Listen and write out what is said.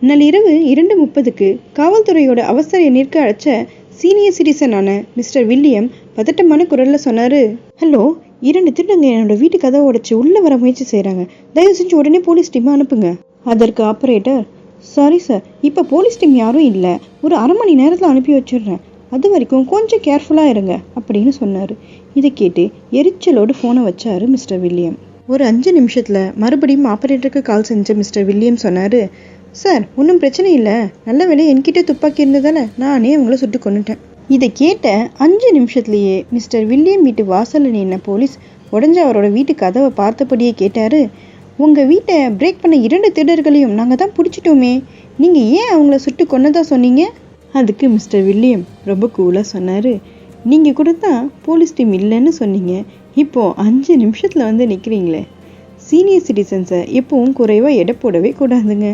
நள்ளிரவு 2:30க்கு காவல்துறையோட அவசர எண்ணிற்கு அழைச்ச சீனியர் சிட்டிசனான மிஸ்டர் வில்லியம் பதட்டமான குரல்ல சொன்னாரு, ஹலோ, 2 திருடங்க என்னோட வீட்டு கதவை உடைச்சு உள்ள வர முயற்சி செய்யறாங்க. தயவு செஞ்சு உடனே போலீஸ் டீம் அனுப்புங்க. அதற்கு ஆபரேட்டர், சாரி சார், இப்ப போலீஸ் டீம் யாரும் இல்ல, ஒரு அரை மணி நேரத்துல அனுப்பி வச்சிடுறேன், அது வரைக்கும் கொஞ்சம் கேர்ஃபுல்லா இருங்க அப்படின்னு சொன்னாரு. இதை கேட்டு எரிச்சலோடு போனை வச்சாரு மிஸ்டர் வில்லியம். ஒரு 5 நிமிஷத்துல மறுபடியும் ஆபரேட்டருக்கு கால் செஞ்ச மிஸ்டர் வில்லியம் சொன்னாரு, சார், ஒன்றும் பிரச்சனை இல்லை, நல்ல வேலை என்கிட்ட துப்பாக்கி இருந்ததால நானே அவங்கள சுட்டு கொண்டுட்டேன். இதை கேட்ட 5 நிமிஷத்துலேயே மிஸ்டர் வில்லியம் வீட்டு வாசலில் நின்ன போலீஸ் உடஞ்ச அவரோட வீட்டு கதவை பார்த்தபடியே கேட்டாரு, உங்கள் வீட்டை பிரேக் பண்ண 2 திருடர்களையும் நாங்கள் தான் பிடிச்சிட்டோமே, நீங்கள் ஏன் அவங்கள சுட்டு கொன்னதா சொன்னீங்க? அதுக்கு மிஸ்டர் வில்லியம் ரொம்ப கூலாக சொன்னார், நீங்கள் கூட தான் போலீஸ் டீம் இல்லைன்னு சொன்னீங்க, இப்போது 5 நிமிஷத்தில் வந்து நிற்கிறீங்களே. சீனியர் சிட்டிசன்ஸை எப்பவும் குறைவாக எடை போடவே கூடாதுங்க.